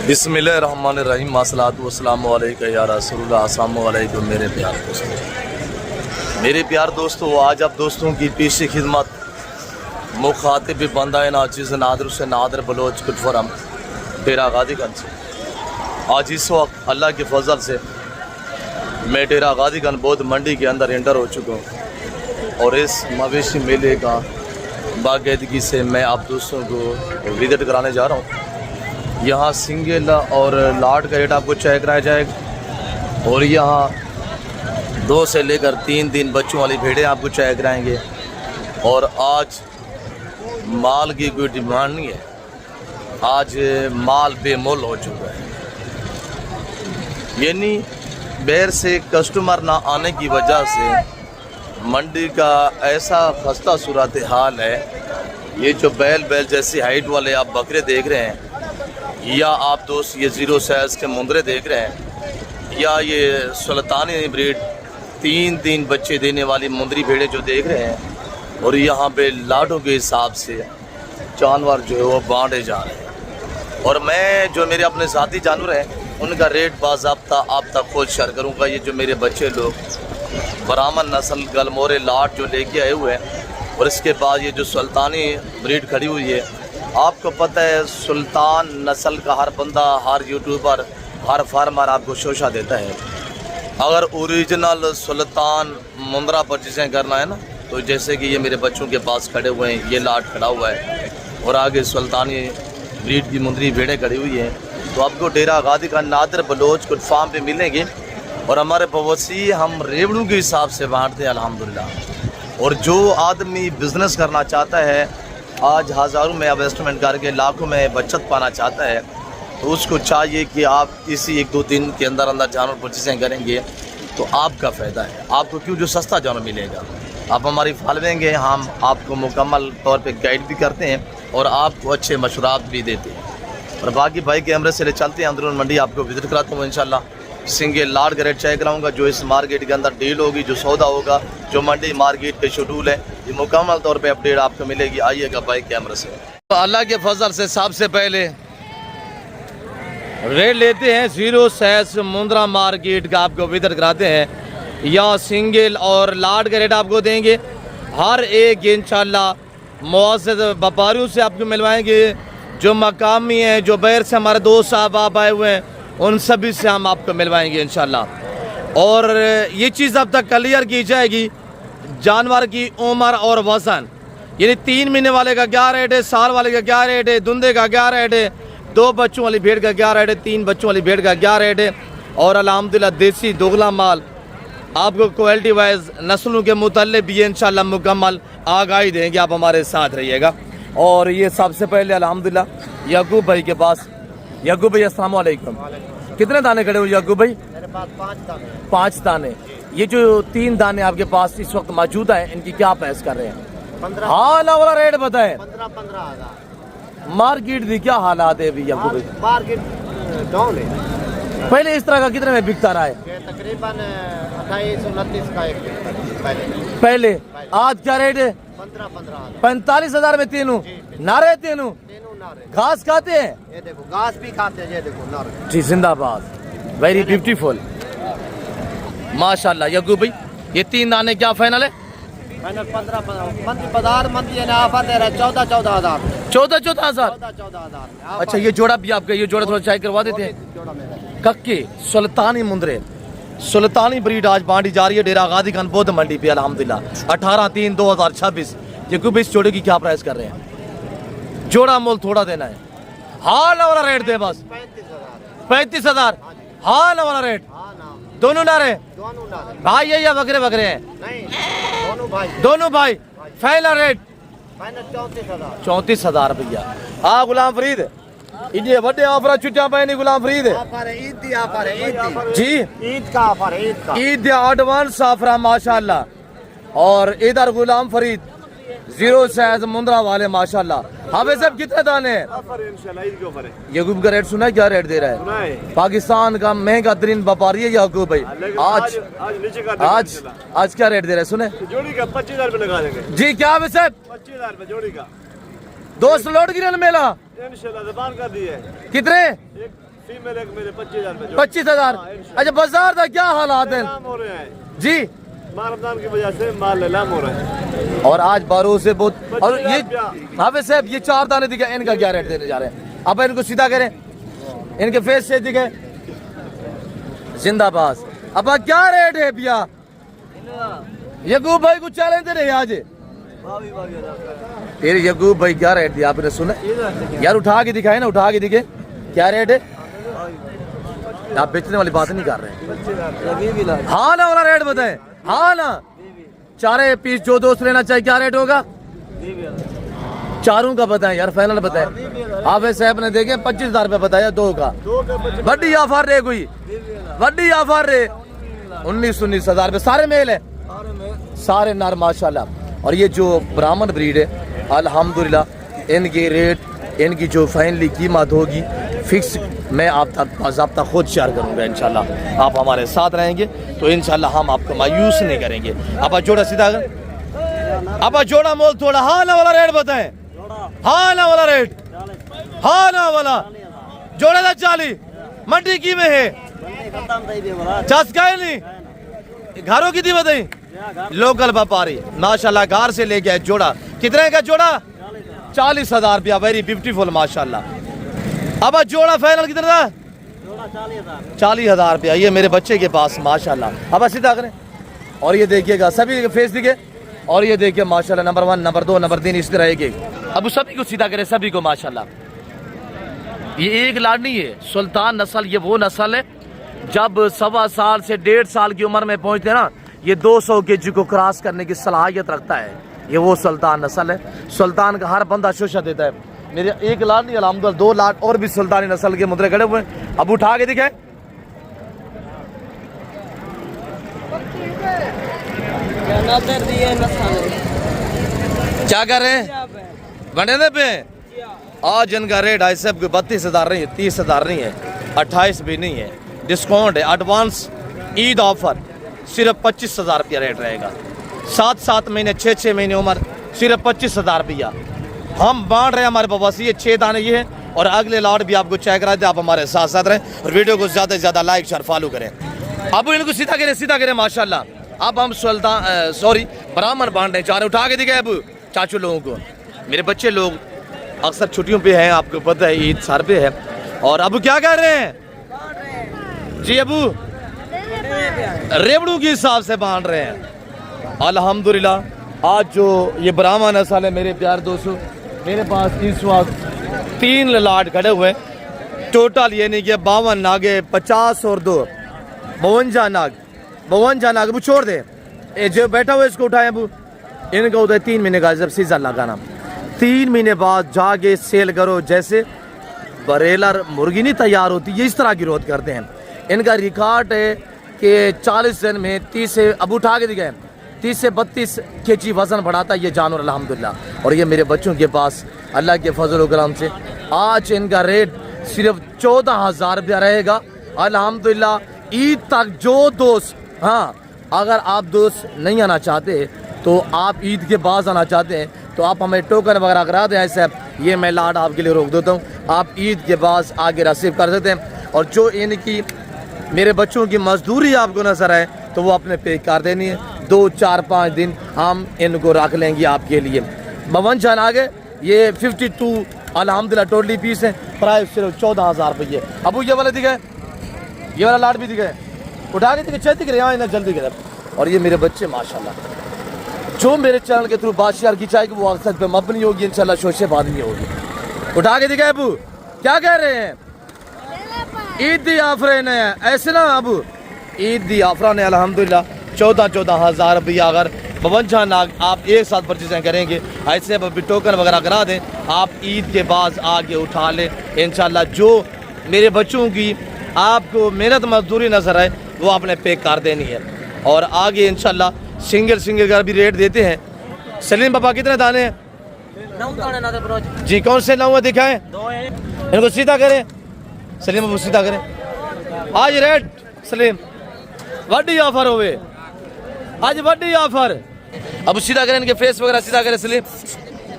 बिस्मिल्लाहिर्रहमानिर्रहीम अस्सलातु वस्सलामु अलैका या रसूलुल्लाह। अस्सलामु अलैकुम मेरे प्यार दोस्तों, आज आप दोस्तों की पेशी खिदमत मुखातिब बंदा नाचिज़ नादर से नादर बलोच कुटफरम डेरा गादीगंज से। आज इस वक्त अल्लाह के फजल से मैं डेरा गादीगंज बौद्ध मंडी के अंदर एंटर हो चुका हूँ और इस मवेशी मेले का बाकायदगी से मैं आप दोस्तों को विजिट कराने जा रहा हूँ। यहाँ सिंगल और लाट का रेट आपको चेक कराया जाएगा और यहाँ 2 से लेकर 3 दिन बच्चों वाली भेड़ें आपको चेक कराएंगे। और आज माल की कोई डिमांड नहीं है, आज माल बेमोल हो चुका है। यानी बैर से कस्टमर ना आने की वजह से मंडी का ऐसा खस्ता सूरत हाल है। ये जो बैल जैसी हाइट वाले आप बकरे देख रहे हैं या आप दोस्त ये 0 साइज के मुंदरे देख रहे हैं या ये सुल्तानी ब्रीड 3 बच्चे देने वाली मुंदरी भेड़ें जो देख रहे हैं, और यहाँ पे लाडों के हिसाब से जानवर जो है वो बांटे जा रहे हैं। और मैं जो मेरे अपने साथी जानवर हैं उनका रेट बाज़ाब्ता आप तक खुद शेयर करूँगा। ये जो मेरे बच्चे लोग ब्राह्मण नस्ल गलमोरे लाट जो लेके आए हुए हैं, और इसके बाद ये जो सुल्तानी ब्रीड खड़ी हुई है, आपको पता है सुल्तान नस्ल का हर बंदा, हर यूट्यूबर, हर फार्मर आपको शोशा देता है। अगर ओरिजिनल सुल्तान मुंद्रा परचेसिंग करना है ना, तो जैसे कि ये मेरे बच्चों के पास खड़े हुए हैं, ये लाट खड़ा हुआ है और आगे सुल्तानी ब्रीड की मुंदरी भेड़ें खड़ी हुई हैं, तो आपको डेरा गादीगंज नादर बलोच कुछ फार्म पे मिलेंगे। और हमारे पड़ोसी हम रेवड़ू के हिसाब से बांटते हैं अल्हम्दुलिल्लाह। और जो आदमी बिज़नेस करना चाहता है, आज हज़ारों में इन्वेस्टमेंट करके लाखों में बचत पाना चाहता है, तो उसको चाहिए कि आप इसी 1-2 दिन के अंदर जानवर परचेसिंग करेंगे तो आपका फ़ायदा है। आपको क्यों, जो सस्ता जानवर मिलेगा। आप हमारी फॉलोइंग है, हम आपको मुकम्मल तौर पे गाइड भी करते हैं और आपको अच्छे मशवरात भी देते हैं। और बाकी भाई कैमरे से ले चलते हैं अंदरून मंडी, आपको विज़िट कराता हूँ इंशाल्लाह। सिंगल लाट का रेट चेक कराऊँगा, जो इस मार्केट के अंदर डील होगी, जो सौदा होगा, जो मंडी मार्केट के शेड्यूल है, ये मुकम्मल तौर पे अपडेट आपको मिलेगी। आइएगा भाई कैमरे से। तो अल्लाह के फजल से सबसे पहले रेट लेते हैं 0 साइज मुंद्रा मार्केट का, आपको विजिट कराते हैं। यहाँ सिंगल और लाट का रेट आपको देंगे हर एक इंशाल्लाह मुआज़्ज़ज़ व्यापारियों से आपको मिलवाएंगे, जो मकामी हैं, जो बैर से हमारे दोस्त साहब आप आए हुए हैं, उन सभी से हम आपको मिलवाएंगे इंशाल्लाह। और ये चीज़ अब तक क्लियर की जाएगी, जानवर की उम्र और वज़न, यानी 3 महीने वाले का क्या रेट है, साल वाले का क्या रेट है, दुंदे का क्या रेट है, 2 बच्चों वाली भेड़ का क्या रेट है, 3 बच्चों वाली भेड़ का क्या रेट है। और अल्हम्दुलिल्लाह देसी दोगला माल आपको क्वालिटी वाइज नस्लों के मुतल्लिक़ भी इंशाल्लाह मुकम्मल आगाही देंगे, आप हमारे साथ रहिएगा। और ये सबसे पहले अल्हम्दुलिल्लाह याकूब भाई के पास। याकूब भाई अस्सलाम वालेकुम। कितने दाने खड़े हुए याकूब भाई? मेरे पास 5 दाने। 5 दाने। ये जो 3 दाने आपके पास इस वक्त मौजूद है, इनकी क्या प्राइस कर रहे हैं? 15। हाला वाला रेट बताए। 15 हज़ार। मार्केट दी क्या हालात है अभी याकूब भाई? मार्केट डाउन है। पहले इस तरह का कितने में बिकता रहा है? तकरीबन 28-29 का एक पहले। आज क्या रेट है? 15 45 हज़ार में तीनों नारे। तीनों घास खाते हैं, ये देखो घास भी खाते हैं, ये देखो नारे जी। जिंदाबाद, वेरी ब्यूटीफुल, माशाल्लाह। याकूब भाई ये 3 दाने क्या फाइनल है? फाइनल 15 बाजार मंदी ने ऑफर दे रहा है 14 हज़ार। 14 हज़ार। 14 हज़ार। अच्छा, ये जोड़ा भी आपका, ये जोड़ा थोड़ा चेक करवा देते हैं। कक्के सुल्तानी मुंदरे, सुल्तानी ब्रीड आज बांटी जा रही है डेरा गादीगंज बौद्ध मंडी पे अल्हम्दुलिल्लाह। 18/3/2026। याकूब भाई इस जोड़े की क्या प्राइस कर रहे हैं? जोड़ा मोल थोड़ा देना है, हाल वाला रेट दे बस। 35 हज़ार हाल वाला रेट। दोनों नारे भाई है या बकरे हैं? नहीं, दोनों भाई। फाइनल रेट 34 हज़ार भैया। हाँ गुलाम फरीद, इन्हें बड़े ऑफर छुट्टियां पाए नहीं गुलाम फरीद जी। ईद का ऑफर है, ईद एडवांस ऑफर माशाल्लाह। और इधर गुलाम फरीद 0 साइज मुंद्रा वाले माशाल्लाह। हाँ भाई साहब कितने दाने हैं? याकूब का रेट सुना, क्या रेट दे रहा है? पाकिस्तान का महंगा तरीन व्यापारी है याकूब भाई। आज क्या रेट दे रहा है सुने? जोड़ी का 25,000 रुपये लगा देंगे जी। क्या भाई साहब? 25,000 रुपये जोड़ी का। 2 स्लॉट गिरन मेला इंशाल्लाह ज़बान कर दी है। कितने? फीमेल एक मेरे 25,000 रुपए 25,000। अच्छा बाजार का क्या हालात है नीलाम हो रहे हैं जी? माल रमजान की वजह से माल नीलाम हो रहे हैं। और आज बारों से बहुत। और ये 25,000 हाफिज साहब ये 4 दाने दिखे, इनका क्या रेट देने जा रहे हैं? अब इनको सीधा करें, इनके फेस से दिखे जिंदाबाद। अब क्या रेट है भैया? यकूब भाई को चैलेंज दे रहे आज तेरे। यकूब भाई क्या रेट दिया आपने सुना यार? उठा के दिखाए ना, उठा के दिखे क्या रेट है? आप बेचने वाली बात नहीं कर रहे हैं। हाँ ना वाला रेट बताए। हाँ ना 4 पीस जो दोस्त लेना चाहिए क्या रेट होगा? चारों का बताएं यार, फाइनल बताएं। हाफिज साहब ने देखे 25,000 रुपये बताया 2 का। वड्डी ऑफर रे कोई वड्डी ऑफर रे 19,000 रुपये। सारे मेल है, सारे नर माशाल्लाह। और ये जो ब्राह्मण ब्रीड है अल्हम्दुलिल्लाह इनकी रेट, इनकी जो फाइनली कीमत होगी फिक्स मैं आप तक बाज़ाब्ता खुद शेयर करूंगा इंशाल्लाह। आप हमारे साथ रहेंगे तो इंशाल्लाह हम आपको मायूस नहीं करेंगे। अब जोड़ा सीधा कर, अब जोड़ा मोल थोड़ा। हाँ ना वाला रेट बताएं। हाँ ना वाला रेट, हाँ ना वाला जोड़ा था 40 मंडी की में है चस का नहीं। घरों की थी बताई लोकल व्यापारी माशाल्लाह घर से लेके आए। जोड़ा कितने का जोड़ा? 40,000 रुपया। वेरी ब्यूटीफुल माशाल्लाह। अब जोड़ा फाइनल कितना था? 40,000 रुपया। ये मेरे बच्चे के पास माशाल्लाह। अब सीधा करें और ये देखिएगा सभी के फेस दिखे। और ये देखिए माशाल्लाह नंबर 1 नंबर 2 नंबर 3 इस तरह रहेगी। अब सभी को सीधा करें सभी को माशाल्लाह। ये एक लाड नहीं है, सुल्तान नस्ल ये वो नस्ल है जब 1.25 साल से 1.5 साल की उम्र में पहुंचते ना ये 200 केजी को क्रॉस करने की सलाहियत रखता है। ये वो सुल्तान नस्ल है। सुल्तान का हर बंदा शोशा देता है। मेरे एक लाड नहीं अल्हम्दुलिल्लाह 2 लाड और भी सुल्तानी नस्ल के मुद्रे खड़े हुए हैं। अब उठा के दिखाए। क्या कर रहे हैं? बने पे आज इनका रेट है सब 32,000 नहीं है, 30,000 नहीं है, 28 भी नहीं है। डिस्काउंट है, एडवांस ईद ऑफर सिर्फ 25,000 रुपया रेट रहेगा। 7-7 महीने 6-6 महीने उम्र सिर्फ 25,000 रुपया हम बांट रहे हैं। हमारे पास ये 6 दाने ये हैं और अगले लॉट भी आपको चेक करा दे। आप हमारे साथ साथ रहें और वीडियो को ज़्यादा से ज़्यादा लाइक शेयर फॉलो करें। अब इनको सीधा करें माशाल्लाह। अब हम ब्राह्मण बांट रहे हैं। 4 उठा के दिखाए अब चाचू लोगों को। मेरे बच्चे लोग अक्सर छुट्टियों पे हैं, आपको पता है ईद सर पे है। और अब क्या कर रहे हैं जी? अबू रेवड़ू के हिसाब से बांट रहे हैं अल्हम्दुलिल्लाह। आज जो ये ब्राह्मण नस्ल है मेरे प्यार दोस्तों, मेरे पास इस वक्त 3 लाट खड़े हुए टोटल, ये नहीं कि 52 नागे 50 और 2 52 नाग। अबू छोड़ दे, ये जो बैठा हुआ इसको उठाए अबू। इनका होता है 3 महीने का जब सीजन लगाना, 3 महीने बाद जाके सेल करो। जैसे बरेलर मुर्गी नहीं तैयार होती ये इस तरह की ग्रोथ करते हैं। इनका रिकॉर्ड है कि 40 दिन में 30 से अब उठा के दिखाए 30 से 32 केजी वजन बढ़ाता है ये जानवर अल्हम्दुलिल्लाह। और ये मेरे बच्चों के पास अल्लाह के फजल व करम से आज इनका रेट सिर्फ 14,000 रुपया रहेगा अल्हम्दुलिल्लाह। ईद तक जो दोस्त, हाँ अगर आप दोस्त नहीं आना चाहते तो आप ईद के बाद आना चाहते हैं तो आप हमें टोकन वगैरह करा दें। ऐसे ये मैं लाड आपके लिए रोक देता हूँ, आप ईद के बाद आगे रिसीव कर सकते हैं। और जो इनकी मेरे बच्चों की मजदूरी आपको नजर आए तो वो अपने पे कर देनी है। 2, 4, 5 दिन हम इनको रख लेंगे आपके लिए। 52 जान आगे ये 52 अल्हम्दुलिल्लाह टोटली पीस है। प्राइस सिर्फ 14,000 रुपये। अब ये वाला दिखाए, ये वाला लाड भी दिखाए, उठा के दिखे, दिख रहे यहाँ जल्दी के। और ये मेरे बच्चे माशाल्लाह जो मेरे चैनल के थ्रू बात शेयर की चाहेगी वो अक्सर पे मबनी होगी इंशाल्लाह, शोशे बाद में होगी। उठा के दिखाए अबू, क्या कह रहे हैं? ईद दी ऑफर ने ऐसे ना अबू, ईद दी ऑफर ने अल्हम्दुलिल्लाह 14,000 रुपया। अगर 52 नाग आप एक साथ परचेजिंग करेंगे ऐसे अभी टोकन वगैरह करा दें, आप ईद के बाद आगे उठा लें इंशाल्लाह। जो मेरे बच्चों की आपको मेहनत मजदूरी नजर आए वो आपने पे कर देनी है। और आगे इंशाल्लाह सिंगल का भी रेट देते हैं। सलीम पापा कितने दाने हैं? 9 दाने जी। कौन से 9 दिखाएं? इनको सीधा करें सलीम बाबू, सीधा करें। आज रेट सलीम वड्डी ऑफर होवे, आज वड्डी ऑफर। अब सीधा करें, इनके फेस वगैरह सीधा करें सलीम।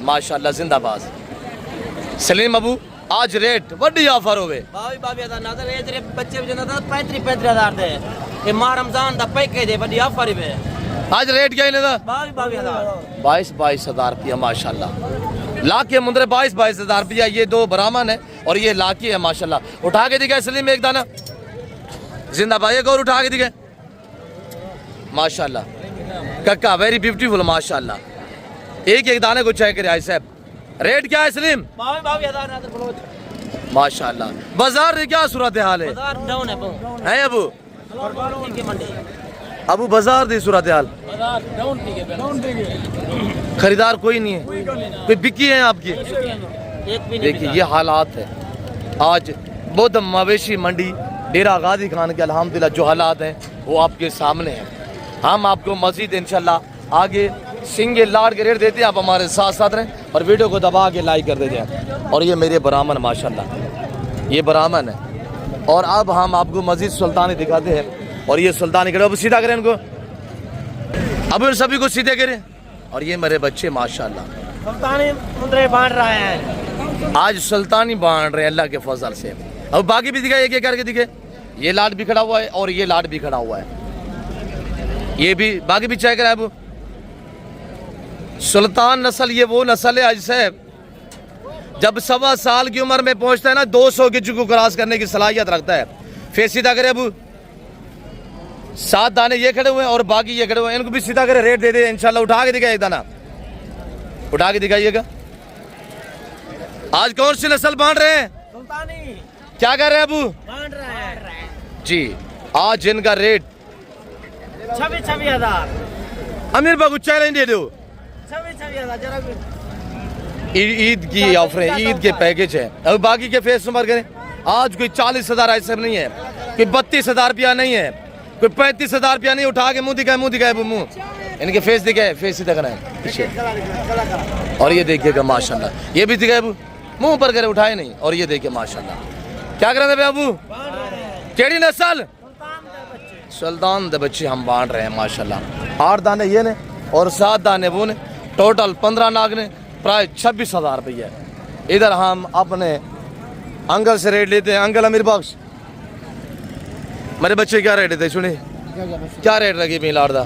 माशाल्लाह जिंदाबाद। सलीम बाबू आज रेट वड्डी ऑफर होवे 22,000 नजर ये तेरे बच्चे भी नजर 35,000 दे ये मां रमजान दा पैकेज है बड़ी ऑफर है आज रेट क्या है 22,000 22,000 रुपया माशाल्लाह। लाख के मुंदरे 22,000 रुपया। ये दो ब्राह्मण है और ये लाखी है माशाल्लाह। उठा के दिखा सलीम एक दाना जिंदा भाई एक और उठा के दिखा माशाल्लाह। कक्का वेरी ब्यूटीफुल माशाल्लाह। एक एक दाने को चेक करे आई साहब। रेट क्या है सलीम 22,000 नजर बलोच माशाल्लाह। बाजार क्या सूरत हाल है बाजार डाउन है अबू की मंडी अबू बाजार दी सूरत हाल बाजार डाउन खरीदार कोई नहीं है कोई बिक्की है आपकी। एक भी देखिए ये हालात है आज बौद्ध मवेशी मंडी डेरा गाजी खान के अल्हम्दुलिल्लाह जो हालात हैं वो आपके सामने हैं। हम आपको मजीद इंशाल्लाह आगे सिंगे लाड़ के रेट देते हैं। आप हमारे साथ साथ रहें और वीडियो को दबा के लाइक कर देते हैं। और ये मेरे ब्राह्मण माशाल्लाह ये ब्राह्मण है। और अब हम आपको मजीद सुल्तानी दिखाते हैं। और ये सुल्तानी करें अब सीधा करें इनको अब इन सभी को सीधे करें। और ये मेरे बच्चे माशाल्लाह सुल्तानी मुंदरे बांट रहा है आज सुल्तानी बांट रहे हैं अल्लाह के फजल से। अब बाकी भी दिखाए एक एक करके दिखे। ये लाट भी खड़ा हुआ है और ये लाट भी खड़ा हुआ है। ये भी बाकी भी चेक करा अब सुल्तान नस्ल ये वो नस्ल है आज से जब 1.25 साल की उम्र में पहुंचता है ना 200 के को क्रॉस करने की सलाहियत रखता है। फिर सीधा करे अब 7 दाने ये खड़े हुए हैं और बाकी ये खड़े हुए हैं। इनको भी सीधा करे रेट दे दे इंशाल्लाह। उठा के दिखाए एक दाना उठा के दिखाइएगा। आज कौन सी नस्ल बांट रहे हैं सुल्तानी क्या कर रहे हैं अबू बांट रहा है जी। आज इनका रेट 26,000 अमीर बाबू चैलेंज दे दो 26,000 जरा ईद की ऑफर है ईद के पैकेज है। अब बाकी के फेस नंबर करें। आज कोई 40,000 ऐसे नहीं है कोई 32,000 रुपया नहीं है कोई 35,000 रुपया नहीं। उठा के मुंह दिखाए मुंह इनके फेस दिखाए फेस ही दिखाना है पीछे। और ये देखिएगा माशाल्लाह ये भी दिखाए मुंह पर करे उठाए नहीं। और ये देखिए माशाल्लाह क्या कर रहे थे अबू केड़ी नस्ल सुल्तान दे बच्चे हम बांट रहे हैं माशाल्लाह। 8 दाने ये ने और 7 दाने वो ने टोटल 15 नाग ने प्राय 26,000 रुपये। इधर हम अपने अंकल से रेट लेते हैं। अंकल अमीर बख्श मेरे बच्चे क्या रेट देते सुनिए क्या रेट लगी पी लाड़ दा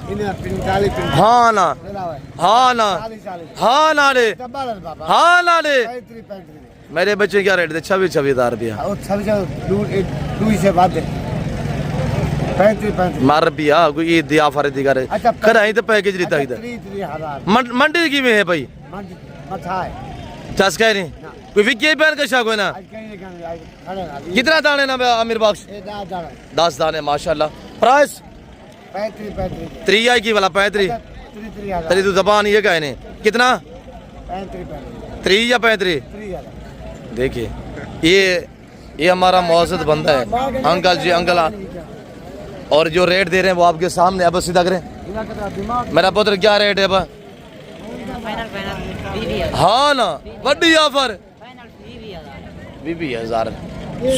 हाँ ना हाँ ना हाँ ना रे हाँ ना रे मेरे बच्चे क्या रेट थे 26,000 रुपया मार रुपया कोई ईद दिया ऑफर दी करे कर आई तो पैकेज लेता इधर मंडी की में है भाई चस कह नहीं कोई विक्की पहन का शक हो ना कितना दाने ना अमीर बख्श 10 दाने माशाल्लाह। प्राइस 3 आई की वाला 35 तेरी तो जबान ये कहने कितना 3 या 35 देखिए ये हमारा मौजूद बंदा है अंकल जी अंकल। और जो रेट दे रहे हैं वो आपके सामने अब सीधा करें। मेरा पुत्र क्या रेट है अब हाँ ना वड्डी ऑफर 20,000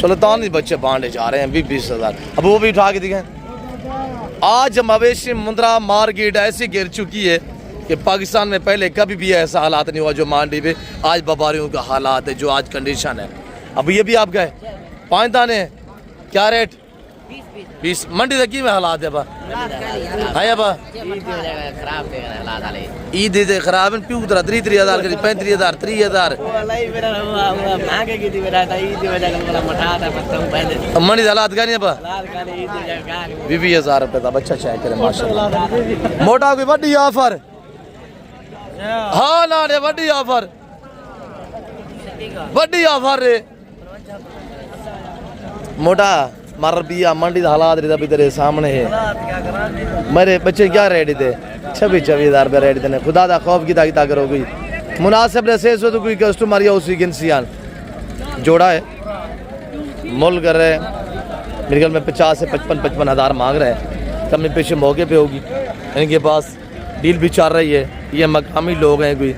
सुल्तानी बच्चे बांटे जा रहे हैं 20,000। अब वो भी उठा के दिखाएं। आज मवेशी मुंद्रा मार्केट ऐसी गिर चुकी है कि पाकिस्तान में पहले कभी भी ऐसा हालात नहीं हुआ जो मंडी पे आज व्यापारियों का हालात है जो आज कंडीशन है। अब ये भी आप गए 5 दाने क्या रेट 20 मंडी तक की में हालात है ईद ईद खराब है क्यों 33,000 करी 35,000 30,000 मंडी हालात का नहीं 20,000 रुपए का बच्चा चाहे करे माशाल्लाह। मोटा कोई बड़ी ऑफर हाँ ना रे बड़ी ऑफर रे मोटा मार रुपया मंडी का हालात अभी तेरे सामने है। मेरे बच्चे क्या रेट थे 26,000 रुपये रेट देने खुदा दा खौफ की ताकि करो कोई मुनासिब रसे सो तो कोई कस्टमर या उसी गिनसियान जोड़ा है मोल कर रहे हैं मेरे ख्याल में 50 से 55,000 मांग रहे हैं। कम पेशे मौके पे होगी इनके पास डील भी चल रही है। ये मकामी लोग हैं कोई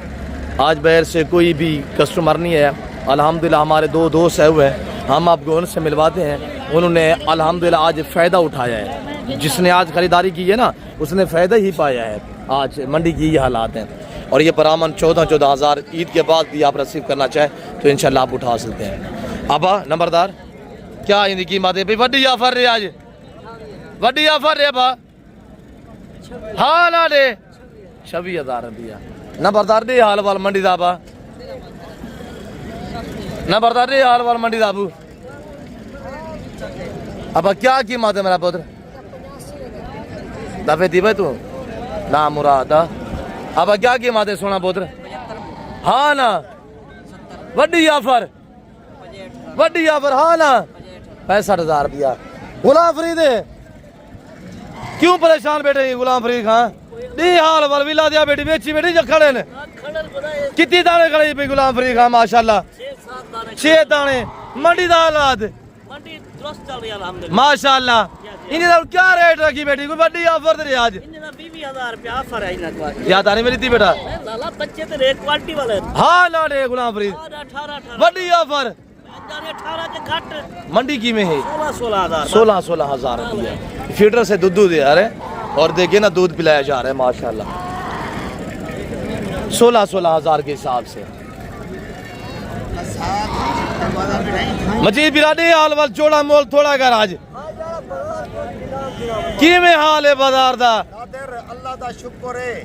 आज बाहर से कोई भी कस्टमर नहीं है। अल्हम्दुलिल्लाह हमारे 2 दोस्त है हुए हम आपको उनसे मिलवाते हैं। उन्होंने अल्हम्दुलिल्लाह आज फ़ायदा उठाया है। जिसने आज ख़रीदारी की है ना उसने फ़ायदा ही पाया है। आज मंडी की ये हालात हैं और ये बरामन 14-14 हज़ार ईद के बाद भी आप रिसीव करना चाहें तो इंशाल्लाह आप उठा सकते हैं। अबा नंबरदार क्या इनकी कीमत है भाई? वड्डी ऑफर रहे आज, वड्डी ऑफर रहे बा हाँ ना दे 26,000 रुपया। नंबरदार दे हाल वाल मंडी दा बा, नंबरदार दे हाल वाल मंडी दा अबू। अब क्या कीमत है मेरा पुत्र? दफे थी भाई तू ना मुराद। अब क्या कीमत है सोना पुत्र? हाँ ना वड्डी ऑफर, वड्डी ऑफर हाँ ना 65,000 रुपया। गुलाम फरीद क्यों परेशान बैठे गुलाम फरीद खां? दी हाल वाल विला दिया बेटी बेची बेटी जखड़े ने कितनी दाने खड़े पे गुलाम फरीद खां माशाल्लाह 6 दाने। मंडी दा हालात माशाल्लाह इन्हें तो क्या रेट रखी बेटी? कोई बड़ी ऑफर दे आज 20,000 रुपया ऑफर है इनका। याद आने मेरी थी बेटा लाला बच्चे तो रेट क्वालिटी वाले हाँ ना रे गुलाम फरीद 18 बड़ी ऑफर 18 के घट मंडी की में है 16,000 16,000 रुपया। फीडर से दूध दे आ रहे और देखिए ना दूध पिलाया जा रहा है माशाल्लाह 16,000 के हिसाब से। मजीद बिरादे हाल वाल चोड़ा मोल थोड़ा कर आज की में हाल है बाजार दा? अल्लाह दा शुक्र है,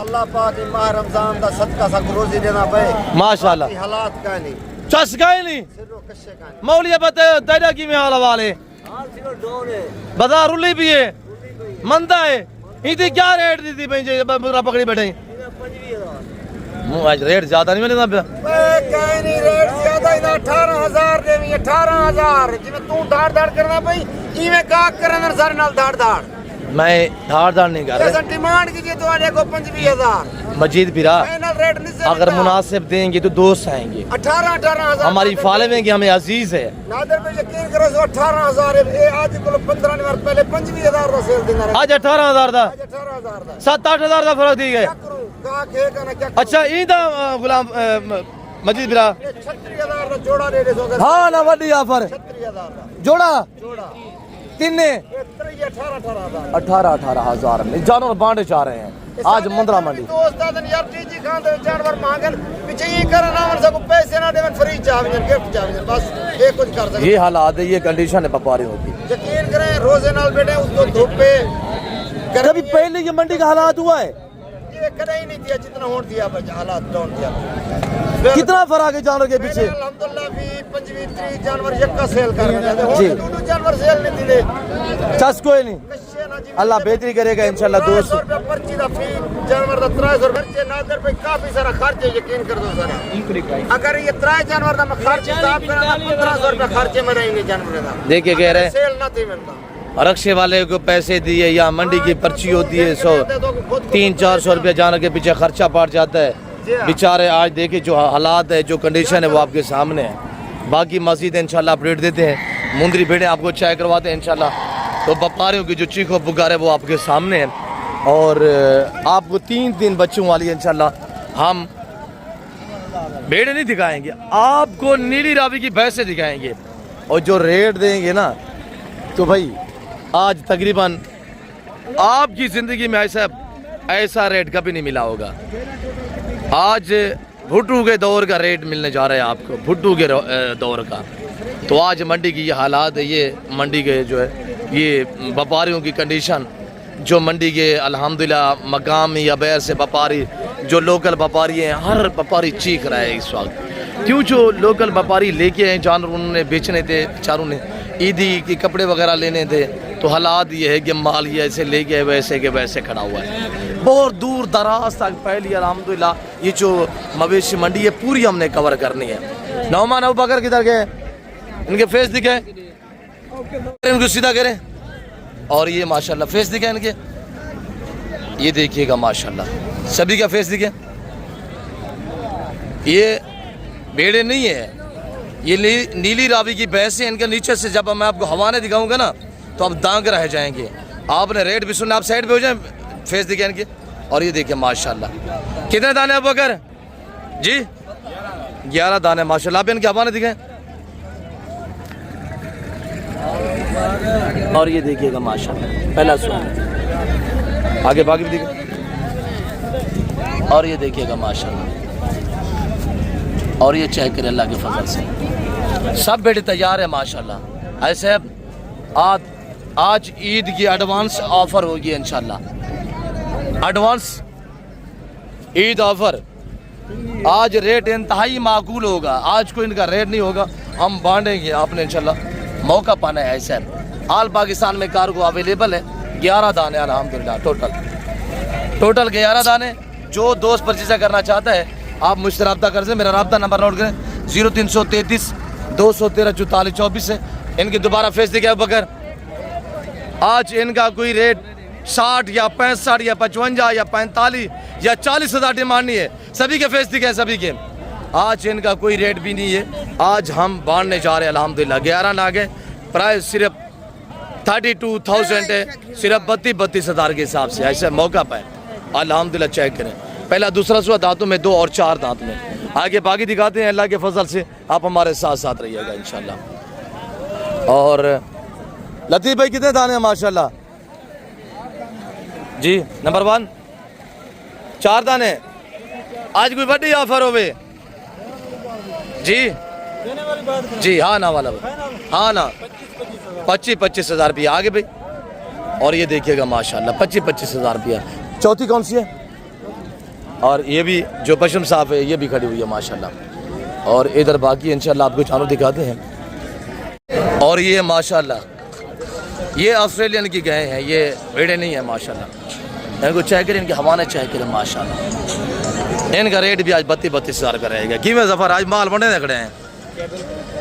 अल्लाह पाक की माह रमजान दा सदका सा रोजी देना पे माशाल्लाह। हालात का नहीं चस गए नहीं सिर्फ कश्य का नहीं। मौलिया बताए तेरा की में हाल वाले बाजार रुली भी है मंदा है। इतनी क्या रेट दी थी भाई बुरा पकड़ी बैठे? आज रेट ज्यादा नहीं मिलेगा कहीं नहीं रेट ज्यादा इधर 18,000 देवी 18,000 जिਵੇਂ तू धाड़ धाड़ करना भाई इਵੇਂ का करना सारे नाल धाड़ धाड़ मैं धाड़ धाड़ नहीं कर रहा। डिमांड कीजिए तो आने को 25,000 मजीद बिरा फाइनल रेट नहीं से अगर मुनासिब देंगे तो दोस्त आएंगे। 18,000 हमारी फॉलोइंग की हमें अजीज है। नादर पे यकीन करो 18,000 है आज को 15 दिन पहले 25,000 का सेल देना आज 18,000 था 18,000 का 7-8,000 का फर्क दी गए। क्या करूं का खेगा ना क्या अच्छा ईद गुलाम मजीद बिरा 36,000 का जोड़ा ले दो हाँ ना वड्डी ऑफर 36,000 का जोड़ा जोड़ा किन्ने ये 18,000 18,000 में जानवर बांटे जा रहे हैं आज मुंद्रा मंडी। दोस्त आदन यार टीजी खान दे जानवर मांगन पीछे ये करना मन सब पैसे ना देवन फ्री चावजन गिफ्ट चावजन बस ये कुछ कर सकते। ये हालात है ये कंडीशन है व्यापारियों की। यकीन करें रोजे नाल बैठे उसको धूप पे कभी पहले ये मंडी का हालात हुआ है? ये कहीं नहीं दिया जितना होड़ दिया बच्चा हालात डाउन दिया। कितना फर्क है जानवर के पीछे? अल्हम्दुलिल्लाह भी 25-30 जानवर यक्का सेल कर रहे थे जी। दो जानवर सेल नहीं दिले चस कोई नहीं अल्लाह बेहतरी करेगा इंशाल्लाह। 200 रुपया पर्ची दा फी जानवर दा 300 खर्चे नादर पे काफी सारा खर्चे यकीन कर दो सारा। अगर ये 3 जानवर दा खर्च हिसाब करा 1500 रुपया खर्चे में रहेंगे जानवर दा। देखिए कह रहे सेल ना थी मिलता रक्शे वाले को पैसे दिए या मंडी की पर्ची होती है 300-400 रुपया जानवर के पीछे खर्चा पड़ जाता है बेचारे। आज देखिए जो हालात है जो कंडीशन है वो आपके सामने है। बाकी मस्जिद इंशाल्लाह अपडेट देते हैं। मुंदरी भेड़े आपको चाय करवाते हैं इंशाल्लाह। तो व्यापारियों की जो चीखो पुकार है वो आपके सामने है और आपको 3 बच्चों वाली इंशाल्लाह हम भेड़े नहीं दिखाएंगे, आपको नीली रावी की भैंसें दिखाएंगे और जो रेट देंगे ना तो भाई आज तकरीबन आपकी ज़िंदगी में ऐसा रेट कभी नहीं मिला होगा। आज भुट्टू के दौर का रेट मिलने जा रहा है आपको, भुट्टू के दौर का। तो आज मंडी की ये हालात है, ये मंडी के जो है ये व्यापारियों की कंडीशन जो मंडी के अल्हम्दुलिल्लाह मकामी या बैर से व्यापारी जो लोकल व्यापारी हैं हर व्यापारी चीख रहा है इस वक्त। क्यों जो लोकल व्यापारी लेके आए जानवर उन्होंने बेचने थे बेचारों ने ईदी के कपड़े वगैरह लेने थे तो हालात ये है कि माल ये ऐसे ले गए वैसे के वैसे खड़ा हुआ है। बहुत दूर दराज तक पहली अल्हम्दुलिल्लाह ये जो मवेशी मंडी है पूरी हमने कवर करनी है। नौमान अबू बकर किधर गए? इनके फेस दिखे, इनको सीधा करें और ये माशाल्लाह फेस दिखे इनके, ये देखिएगा माशाल्लाह सभी का फेस दिखे। ये भेड़े नहीं है, ये नीली रावी की भैंस है। इनके नीचे से जब मैं आपको हवाने दिखाऊंगा ना तो आप दांग रह जाएंगे। आपने रेट भी सुनना, आप साइड पे हो जाए, फेस दिखे इनके। और ये देखिए माशाल्लाह कितने दाने अबू बकर जी? 11 दाने माशाल्लाह। आप इनके हवाने दिखाएं और ये देखिएगा माशाल्लाह पहला सुन आगे बाकी भी दिखे। और ये देखिएगा माशाल्लाह, और ये चेक करें अल्लाह के फजल से सब बेटे तैयार है माशाल्लाह। ऐसे आज ईद की एडवांस ऑफर होगी इंशाल्लाह, एडवांस ईद ऑफर। आज रेट इंतहाई माकूल होगा, आज कोई इनका रेट नहीं होगा, हम बांटेंगे। आपने इंशाल्लाह मौका पाना है। ऐसे आल पाकिस्तान में कार्गो अवेलेबल है, 11 दाने अल्हम्दुलिल्लाह टोटल 11 दाने। जो दोस्त परचेज करना चाहता है आप मुझसे रब्ता कर से, मेरा रब्ता नंबर नोट करें 0333 213 44 24 है। इनकी दोबारा फेस दिखे बगैर आज इनका कोई रेट 60 या 65 या 55 या 45 या 40 हज़ार डिमांड नहीं है, सभी के फेस दिखे सभी के। आज इनका कोई रेट भी नहीं है, आज हम बांटने जा रहे हैं अल्हम्दुलिल्लाह। 11 नागे प्राइस सिर्फ 32,000 है, सिर्फ 32 हज़ार के हिसाब से। ऐसे मौका पाए अल्हम्दुलिल्लाह। चेक करें पहला दूसरा सुबह दांतों में 2 और 4 दांत में। आगे बाकी दिखाते हैं अल्लाह के फजल से, आप हमारे साथ साथ रहिएगा इंशाल्लाह। और लतीफ़ भाई कितने दाने हैं माशाल्लाह जी? नंबर 1 4 दाने। आज कोई बड़ी ऑफर हो वे जी हाँ ना वाला हाँ ना 25 हज़ार रुपया आगे भाई। और ये देखिएगा माशाल्लाह 25 हज़ार रुपया। चौथी कौन सी है? और ये भी जो पशम साफ है ये भी खड़ी हुई है माशाल्लाह। और इधर बाकी इंशाल्लाह आपको जानवर दिखाते हैं। और ये माशाल्लाह ये ऑस्ट्रेलियन की गए हैं, ये भेड़े नहीं है माशाल्लाह। इनको चेक करें, इनके हवाने चेक करें माशाल्लाह। इनका रेट भी आज 32 हज़ार का रहेगा। कि मैं जफर आज माल बने खड़े हैं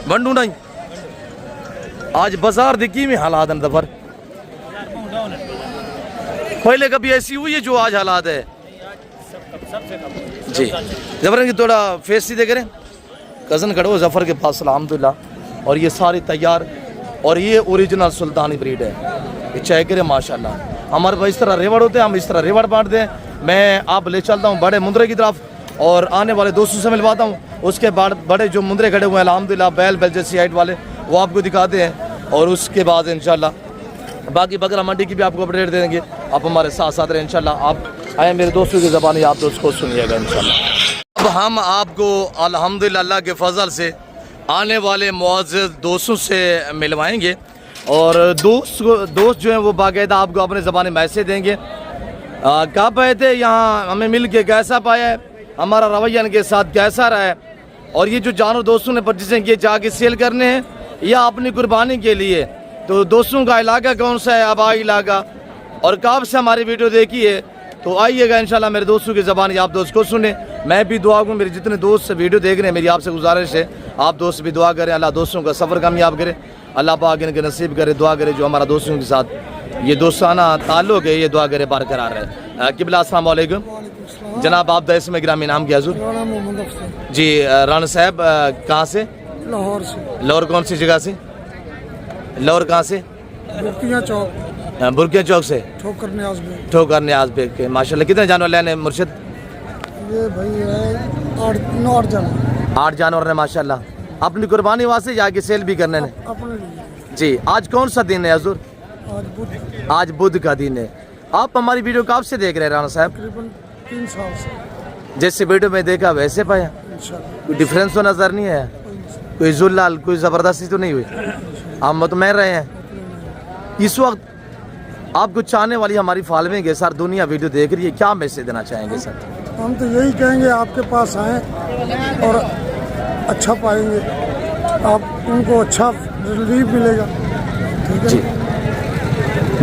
बंडू नहीं, आज बाजार दिखी में हालात हैं जफर। पहले कभी ऐसी हुई है जो आज हालात है जी? जफर इनकी थोड़ा फेस सीधे करें, कज़न खड़ो जफर के पास अल्हम्दुलिल्लाह। और ये सारी तैयार, और ये ओरिजिनल सुल्तानी ब्रीड है। ये चेक करें माशाल्लाह। हमारे पास इस तरह रेवड़ होते हैं, हम इस तरह रेवड़ बांटते हैं। मैं आप ले चलता हूँ बड़े मुंद्रे की तरफ और आने वाले दोस्तों से मिलवाता हूँ। उसके बाद बड़े जो मुंद्रे खड़े हुए हैं अल्हम्दुलिल्लाह बैल जैसी हाइट वाले, वो आपको दिखाते हैं। और उसके बाद इंशाल्लाह बाकी बकरा मंडी की भी आपको अपडेट दे देंगे। आप हमारे साथ साथ रहे इंशाल्लाह। आप आए मेरे दोस्तों की ज़बानी, आप दोस्त को सुनिएगा इंशाल्लाह। अब हम आपको अल्हम्दुलिल्लाह अल्लाह के फजल से आने वाले मुअज़्ज़ज़ दोस्तों से मिलवाएंगे। और दोस्त जो हैं वो बाकायदा आपको अपने ज़बानी मैसेज देंगे। कब आए थे यहाँ, हमें मिल के कैसा पाया है, हमारा रवैया इनके साथ कैसा रहा है। और ये जो जानवर दोस्तों ने परचेजिंग किए जाके सेल करने हैं या अपनी कुर्बानी के लिए, तो दोस्तों का इलाका कौन सा है, आबाई इलाका, और कब से हमारी वीडियो देखी है, तो आइएगा इंशाल्लाह मेरे दोस्तों की ज़बानी आप दोस्त को सुने। मैं भी दुआ करूँ, मेरे जितने दोस्त वीडियो देख रहे हैं मेरी आपसे गुजारिश है आप दोस्त भी दुआ करें, अल्लाह दोस्तों का सफ़र कामयाब करे, अल्लाह पाक इनके नसीब करे। दुआ करे जो हमारा दोस्तों के साथ ये दोस्ताना ताल्लुक़ है, ये दुआ करे बरकरार रहे। किबला अस्सलाम वालेकुम जनाब, आप दस में ग्रामीण नाम क्या हज़ूर? जी राना साहब कहाँ से? लाहौर से। लाहौर कौन सी जगह से? लाहौर कहाँ से? बुरकिया चौक। बुरकिया चौक से। ठोकर न्याज बेग के माशाल्लाह। कितने जानवर लेने मुर्शिद? ये भाई है 8 जानवर। 8 जानवर है माशाल्लाह। अपनी कुर्बानी वास्ते जाके सेल भी करने ने? अपने लिए जी। आज कौन सा दिन है हज़ूर? आज बुध का दिन है। आप हमारी वीडियो कब से देख रहे हैं राना साहब? तकरीबन 3 साल से। जैसे वीडियो में देखा वैसे पाया? कोई डिफरेंस तो नज़र नहीं आया? कोई जुल्लाल, कोई ज़बरदस्ती तो नहीं हुई? आप मुतमईन रहे हैं? इस वक्त आपको चाहने वाली हमारी फॉलोइंग है सर, दुनिया वीडियो देख रही है, क्या मैसेज देना चाहेंगे सर? हम तो यही कहेंगे आपके पास आएँ और अच्छा पाएंगे, आप उनको अच्छा रिलीफ मिलेगा। ठीक है जी।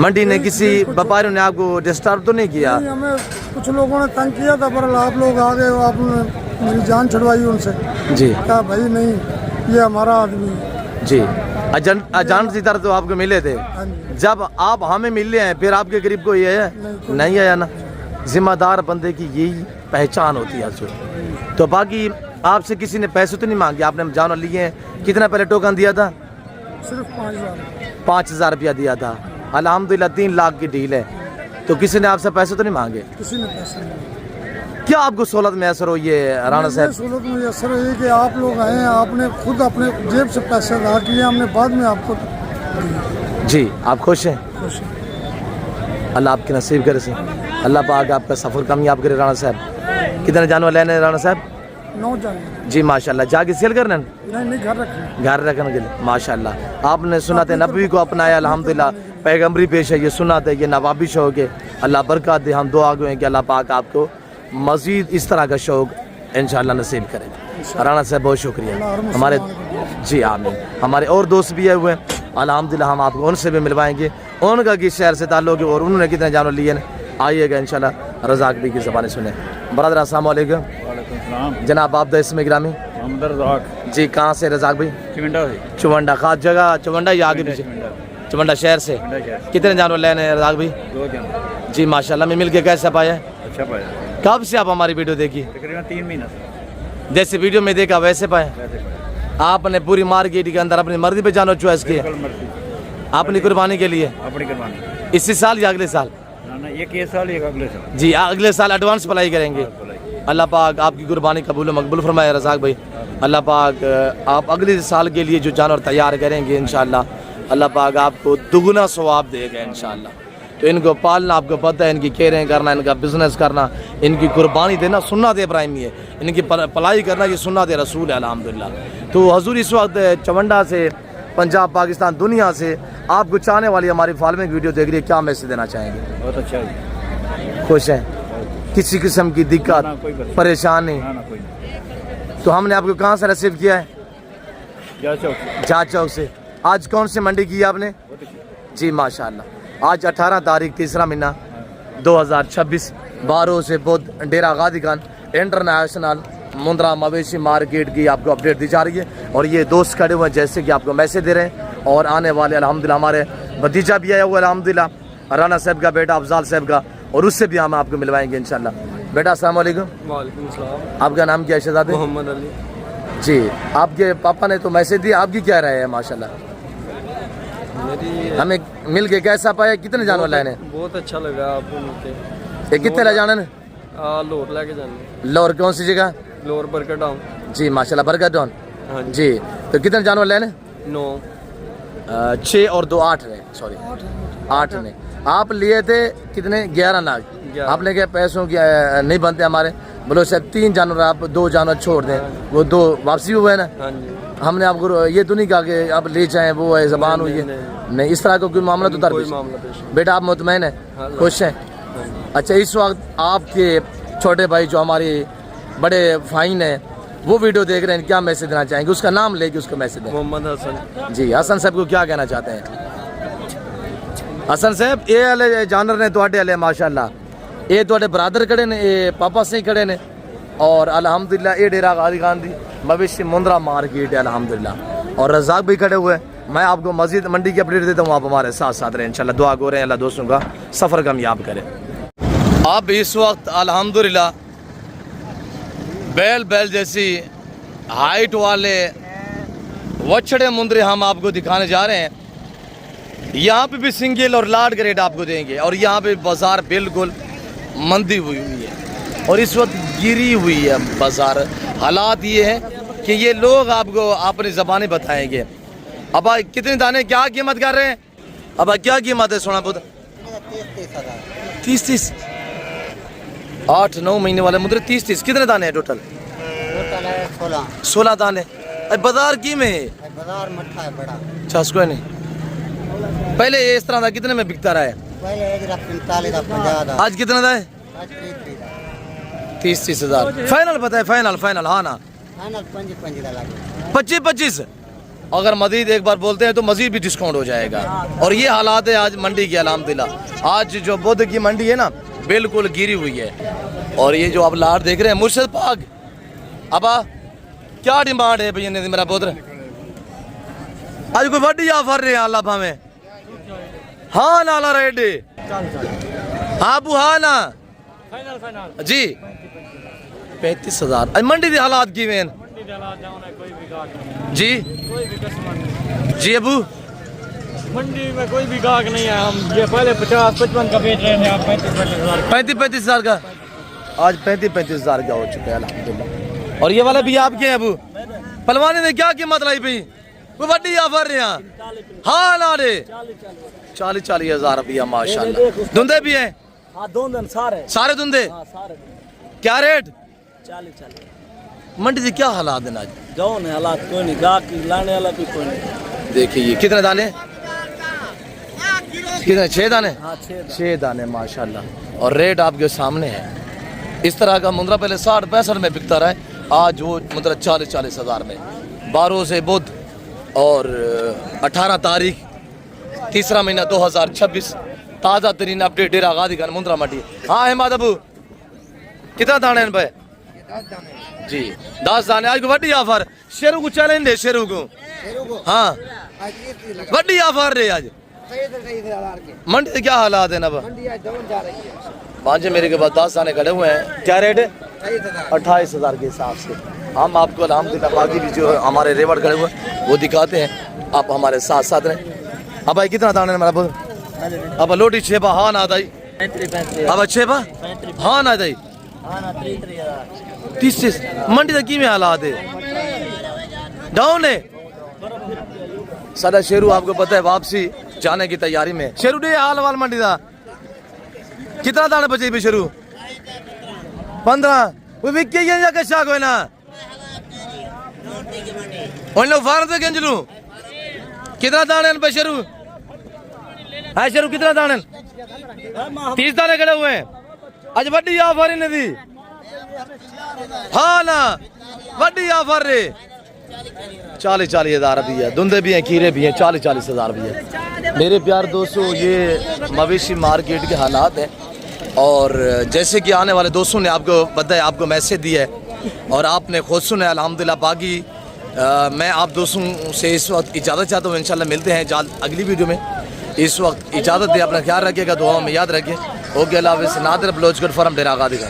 मंडी ने किसी व्यापारियों ने आपको डिस्टर्ब तो नहीं किया? नहीं, हमें कुछ लोगों ने तंग किया था, पर आप लोग आ गए, आपने मेरी जान छुड़वाई उनसे। जी। कहा भाई नहीं, ये हमारा आदमी है। जी। अजान सी तरह तो आपको मिले थे, जब आप हमें मिले हैं फिर आपके करीब कोई है? नहीं आया ना। जिम्मेदार बंदे की यही पहचान होती है। तो बाकी आपसे किसी ने पैसे तो नहीं मांगे? आपने जानवर लिए हैं, कितना पहले टोकन दिया था? सिर्फ 5,000 रुपया दिया था। अल्हम्दुलिल्लाह 3 लाख की डील है। तो किसी ने आपसे पैसे तो नहीं मांगे? किसी ने पैसे नहीं। क्या आपको सहूलत मैसर हुई है राना साहब? सहूलत मैसर हुई कि आप लोग आए हैं, आपने खुद अपने जेब से पैसे अदा किए, हमने बाद में आपको दिए। जी। आप खुश हैं? खुश हैं। अल्लाह आपके नसीब करे से, अल्लाह पाक आपका सफ़र कामयाब करे राना साहब। कितने जानवर लेने राणा साहब? 9 जाएंगे। जी माशाल्लाह। जाके सेल करना? नहीं घर रखें। घर रखने के लिए माशाल्लाह। आपने सुन्नत नबवी को अपनाया अल्हम्दुलिल्लाह, पैगम्बरी पेश है, ये सुन्नत है, ये नवाबी शौक है। अल्लाह बरकत दे। हम दुआ गए कि अल्लाह पाक आपको मज़ीद इस तरह का शौक इंशाअल्लाह नसीब करे। राणा साहब बहुत शुक्रिया। हमारे जी आमीन। हमारे और दोस्त भी आए हुए हैं अल्हम्दुलिल्लाह, हम आपको उनसे भी मिलवाएंगे, उनका किस शहर से ताल्लुक़ है और उन्होंने कितने जानवर लिए। आइएगा इंशाल्लाह रज़ाक भी की ज़बानी सुने। ब्रदर अस्सलाम वालेकुम। जनाब आप इसमें गिरामी जी कहाँ से रज़ाक भाई? चुवंडा। खास जगह चुवंडा या आगे पीछे? चुवंडा शहर से। कितने जानवर लेने हैं रज़ाक भाई? 2 जानवर। जी माशाल्लाह। मैं मिल के कैसा पाया? अच्छा पाया। कब से आप हमारी वीडियो देखी? तकरीबन 3 महीना से। जैसे वीडियो में देखा वैसे पाए? आपने पूरी मार्केट के अंदर अपनी मर्जी पे जानवर चॉइस किए अपनी कुर्बानी के लिए? अपनी कुर्बानी। इसी साल या अगले साल? ना एक साल एक अगले साल। जी अगले साल एडवांस अप्लाई करेंगे। अल्लाह पाक आपकी कुर्बानी कबूल मकबूल फरमाए रज़ाक भाई। अल्लाह पाक आप अगले साल के लिए जो जानवर तैयार करेंगे इंशाअल्लाह अल्लाह पाक आपको दुगुना सवाब देगा इंशाअल्लाह। तो इनको पालना आपको पता है, इनकी केयरिंग करना, इनका बिजनेस करना, इनकी कुर्बानी देना सुन्नत इब्राहिमी है, इनकी पलाई करना ये सुन्नत रसूल है अल्हम्दुलिल्लाह। तो हजूर इस वक्त चवंडा से, पंजाब, पाकिस्तान, दुनिया से आपको चाहने वाली हमारी फॉलोइंग वीडियो देख रही है, क्या मैसेज देना चाहेंगे? बहुत अच्छा है। खुश हैं? किसी किस्म की दिक्कत परेशानी? तो हमने आपको कहाँ से रिसीव किया है? जहाज चौक से। आज कौन सी मंडी की है आपने? जी माशाल्लाह। आज 18 तारीख 3रा महीना 2026 12 से बुध डेरा गादी खान इंटरनेशनल मुंद्रा मवेशी मार्केट की आपको अपडेट दी जा रही है। और ये दोस्त खड़े हुए हैं जैसे कि आपको मैसेज दे रहे हैं और आने वाले अल्हम्दुलिल्लाह हमारे भतीजा भी आया हुआ अल्हम्दुलिल्लाह राना साहब का बेटा अफजाल साहब का, और उससे भी हम आपको मिलवाएंगे इंशाल्लाह। बेटा अस्सलाम वालेकुम। वालेकुम सलाम। आपका नाम क्या है शहजादे? मोहम्मद अली। जी आपके पापा ने तो मैसेज दिया, आपकी क्या राय है? माशाल्लाह हमें मिल के कैसा पाया? कितने जानवर लाए हैं? बहुत अच्छा लगा आपको मिलके। ये कितने ले जाने? लोर लेके जाने। लोर कौन सी जगह? लोर बरकत डाउन। जी माशाल्लाह बरकत डाउन। हाँ जी तो कितने जानवर लेने? 9। 6 और 2 8 ने, सॉरी 8 ने। आप लिए थे कितने? 11 लाख। आपने क्या पैसों की नहीं बनते हमारे? बोलो शायद 3 जानवर आप 2 जानवर छोड़ दें, वो 2 वापसी हुए ना। हाँ जी। हमने आपको ये तो नहीं कहा कि आप ले जाएं, वो है जबान हुई है नहीं, इस तरह का कोई मामला तो दरपेश? बेटा आप मुतमैन हैं, खुश हैं? अच्छा इस वक्त आपके छोटे भाई जो हमारे बड़े फाइन हैं वो वीडियो देख रहे हैं, क्या मैसेज देना चाहेंगे? उसका नाम लेके उसको मैसेज दें। मोहम्मद हसन। जी हसन साहब को क्या कहना चाहते हैं? हसन साहब ये वाले जानवर ने तुहाडे वाले माशाल्लाह, ये तुहाडे ब्रदर खड़े ने, ये पापा से ही खड़े ने, और अल्हम्दुलिल्लाह ये डेरा गादी खान दी मवेशी मुंद्रा मार्केट है अल्हम्दुलिल्लाह। और रज़ाक भी खड़े हुए हैं। मैं आपको मस्जिद मंडी की अपडेट देता हूँ, आप हमारे साथ साथ रहें इंशाल्लाह। दुआ हो रहे हैं अल्लाह दोस्तों का सफ़र कामयाब करें। अब इस वक्त अल्हम्दुलिल्लाह बैल जैसी हाइट वाले वछड़े मुंद्रे हम आपको दिखाने जा रहे हैं। यहाँ पे भी सिंगल और लार्ड ग्रेड आपको देंगे, और यहाँ पे बाजार बिल्कुल मंदी हुई है और इस वक्त गिरी हुई है बाजार। हालात ये है कि ये लोग आपको अपनी ज़बानी बताएंगे। अब कितने दाने क्या कीमत कर रहे हैं? अब क्या कीमत है सोना पुत्र? 30 8-9 महीने वाले मुद्रे 30 कितने दाने हैं टोटल? 16 दाने। बाजार की में है? बाजार मट्ठा है बड़ा। अच्छा कोई नहीं। पहले ये इस तरह का कितने में बिकता रहा है? पहले 45 आज कितना था? 30 हज़ार। फाइनल पता है? फाइनल हाँ ना 25। अगर मजीद एक बार बोलते हैं तो मजीद भी डिस्काउंट हो जाएगा। और ये हालात है आज मंडी की अल्हम्दुलिल्लाह। आज जो बुध की मंडी है ना बिल्कुल गिरी हुई है। और ये जो आप लाट देख रहे हैं मुर्शद पाक, अब क्या डिमांड है भैया ने मेरा पुत्र? आज कोई वड्डी ऑफर रहे हैं अल्लाह भावे? हाँ नाला रेडी हाँ बू हाँ ना जी 35 हज़ार। आज मंडी के हालात की में जी जी अबू मंडी में कोई भी गाहक नहीं है। हम ये पहले 50-55 का बेच रहे थे, आप 35 हज़ार का आज 35 हज़ार का हो चुका है अल्हम्दुलिल्लाह। और ये वाला भी आपके हैं अबू? पलवानी ने क्या कीमत लाई भाई? वो बड़ी ऑफर रहे हैं हाँ ना रे 40 हज़ार रुपया माशाल्लाह। धुंधे भी हैं? हाँ धुंधे सारे धुंधे। क्या रेट? 40 मंडी से क्या हालात हैं आज? जाओ ने हालात कोई नहीं, गाहक की लाने वाला भी कोई नहीं। देखिए ये कितने दाने, कितने 6 दाने? हाँ 6 दाने माशाल्लाह। और रेट आपके सामने है। इस तरह का मुंद्रा पहले 60-65 में बिकता रहा है, आज वो मुंद्रा 40-40 हज़ार में। 12 से बुध और 18 तारीख 3रा महीना 2026 ताज़ा तरीन अपडेट डेरा गादी का मुंद्रा मंडी। हाँ अहमद अबू कितना दाने हैं भाई? जी 10 दाने। आज को वड्डी ऑफर शेरू को चैलेंज दे, शेरू को हाँ वड्डी ऑफर रे आज। मंडी से क्या हालात है ना? पांचे मेरे के पास 10 दाने खड़े हुए हैं। क्या रेट है? 28 हज़ार के हिसाब से। हम आपको अल्हम्दुलिल्लाह बाकी भी जो हमारे रेवड़ खड़े हुए वो दिखाते हैं, आप हमारे साथ साथ रहें। अब भाई कितना दाने मेरा बोल? अब लोटी 6 पा हाँ ना दाई, 35 अब 6 पा हाँ ना दाई 30 मंडी तक की में हालात है डाउन है। सादा शेरू आपको पता है वापसी जाने की तैयारी में। शेरू डे हाल वाल मंडी का कितना दाने बचे भी? शेरू 15 वो विक्के ये जाके शाक होए ना उन लोग फार से गंजलू। कितना दाने पे शेरू है? शेरू कितना दाने? 30 दाने खड़े हुए हैं। आज वड्डी ऑफर ही नहीं दी हाँ ना, वड्डी ऑफर रे 40-40 हज़ार भी है, धुंधे भी हैं, खीरे भी हैं, 40-40 हज़ार भी है। मेरे प्यार दोस्तों ये मवेशी मार्केट के हालात हैं। और जैसे कि आने वाले दोस्तों ने आपको बताया, आपको मैसेज दिया है और आपने खुद सुना अल्हम्दुलिल्लाह। बाकी मैं आप दोस्तों से इस वक्त इजाज़त चाहता हूँ। इंशाल्लाह मिलते हैं अगली वीडियो में। इस वक्त इजाज़त दे, अपना ख्याल रखिएगा, दुआओं में याद रखिए। ओके अल्लाह हाफ़िज़। नादिर ब्लॉच गुड फॉरम डेरा गादी का।